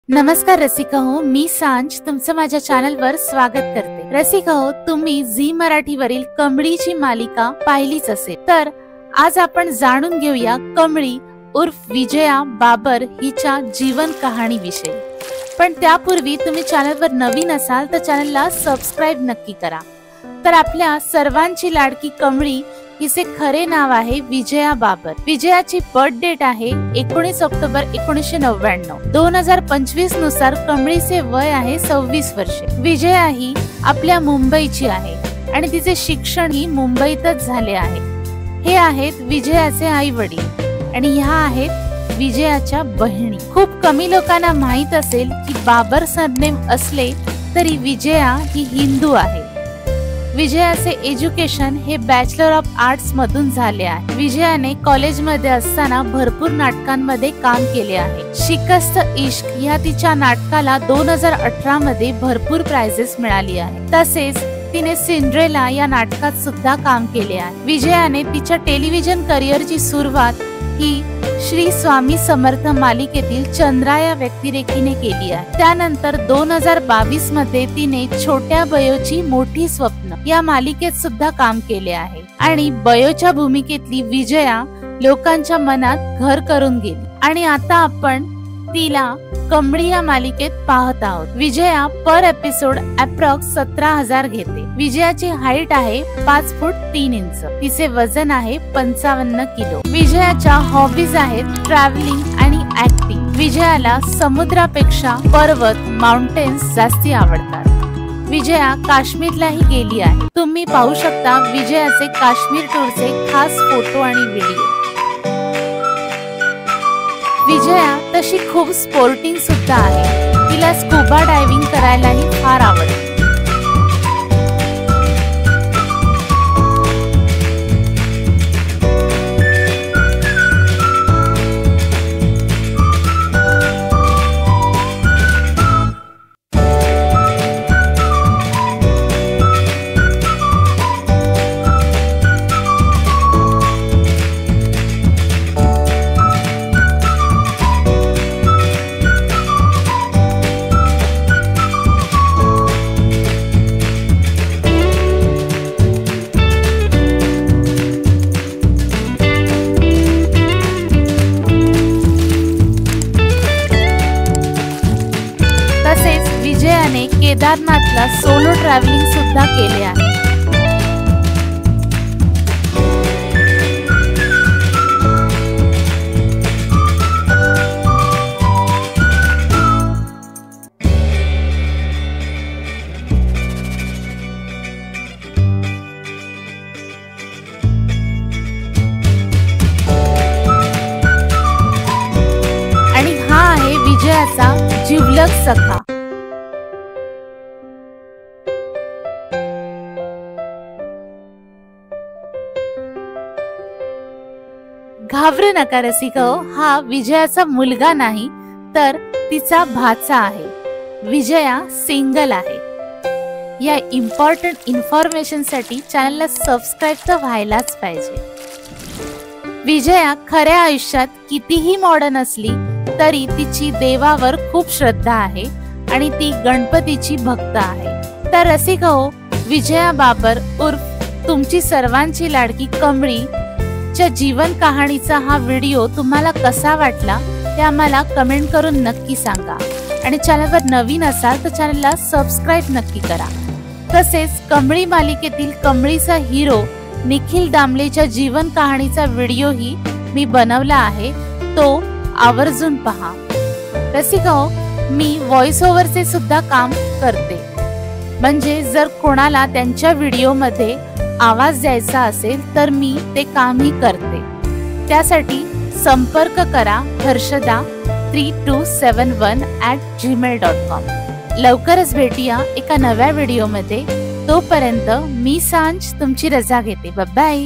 नमस्कार रसिका हो, मी सांज तुमचं माझ्या चॅनलवर स्वागत करते। रसिका हो, तुम्ही झी मराठीवरील कमळीची मालिका पाहिलीच असेल, तर आज आपण जाणून घेऊया कमळी उर्फ विजया बाबर हिच्या जीवन कहाणी विषयी। पण त्यापूर्वी तुम्ही चॅनलवर नवीन असाल तर चॅनलला सबस्क्राइब नक्की करा। तर आपल्या सर्वांची लाडकी कमळी हिचे खरे नाव आहे विजया बाबर। विजयाची बर्थ डेट आहे 19 ऑक्टोबर 1999। 2025 नुसार कमळीचे वय आहे 26 वर्षे। विजया ही आपल्या मुंबईची आहे आणि तिचे शिक्षण ही मुंबईतच झाले आहे। हे आहेत विजयाचे आई वडील आणि ह्या आहेत विजयाच्या बहिणी। खूप कमी लोकांना माहित असेल की बाबर सरनेम असले तरी विजया ही हिंदू आहे। विजयाचे एज्युकेशन हे बॅचलर ऑफ आर्ट्स मधून झाले आहे। विजयाने कॉलेजमध्ये असताना भरपूर नाटकांमध्ये काम केले आहे। शिकस्त इश्क या तिच्या नाटकाला 2018 मध्ये भरपूर प्राइजेस मिळाली आहे। तसेच तिने सिंड्रेला या नाटकात सुद्धा काम केले आहे। विजयाने तिच्या टेलिव्हिजन करिअरची सुरुवात ही श्री स्वामी समर्थ मालिकेतील चंद्रा या व्यक्तिरेखीने केली आहे। त्यानंतर 2022 मध्ये तिने छोट्या बयोची मोठी स्वप्न या मालिकेत सुद्धा काम केले आहे आणि बयोच्या भूमिकेतली विजया लोकांच्या मनात घर करून गेली आणि आता आपण तिला कमळी या मालिकेत पाहत आहोत। विजया पर एपिसोड अप्रॉक्स 17,000 घेते। विजयाची हाईट आहे 5 फूट 3 इंच। तिचे वजन आहे 55 किलो। विजयाच्या हॉबीज आहेत ट्रॅव्हलिंग आणि ऍक्टिंग। विजयाला समुद्रापेक्षा पर्वत माउंटेन्स जास्ती आवडतात। विजया काश्मीरलाही गेली आहे। तुम्ही पाहू शकता विजयाचे काश्मीर टूरचे खास फोटो आणि व्हिडिओ। विजया तशी खूप स्पोर्टिंग सुद्धा आहे। तिला स्कूबा डायव्हिंग करायलाही फार आवडते। विजयाने केदारनाथला सोलो ट्रॅव्हलिंग सुद्धा केले आहे। आणि हा आहे विजयाचा जिवलग सखा। घाबरू नका रसिका हो, हा विजयाचा मुलगा नाही तर तिचा भाचा आहे। विजया सिंगल आहे। या इम्पॉर्टंट इन्फॉर्मेशन साठी चॅनलला सबस्क्राइब तर व्हायलाच पाहिजे। विजया खऱ्या आयुष्यात कितीही मॉडर्न असली तरी तिची देवावर खूप श्रद्धा आहे आणि ती गणपतीची भक्त आहे। तर रसिका हो, विजया बाबर उर्फ तुमची सर्वांची लाडकी कमळी च्या जीवन कहाणीचा हा व्हिडिओ तुम्हाला कसा वाटला ते आम्हाला कमेंट करून नक्की सांगा आणि चॅनलवर नवीन असाल तर चॅनलला सबस्क्राइब नक्की करा। तसेच कमळी मालिकेतील कमळीचा हिरो निखिल दामलेच्या जीवन कहाणीचा व्हिडिओही मी बनवला आहे, तो आवर्जून पहा। रसिका हो, मी व्हॉइस ओव्हरचे सुद्धा काम करते, म्हणजे जर कोणाला त्यांच्या व्हिडिओमध्ये आवाज द्यायचा असेल तर मी ते कामही करते। त्यासाठी संपर्क करा harshada3271@gmail.com। लवकरच भेटूया एका नव्या व्हिडिओमध्ये। तोपर्यंत मी सांज तुमची रजा घेते। Bye bye.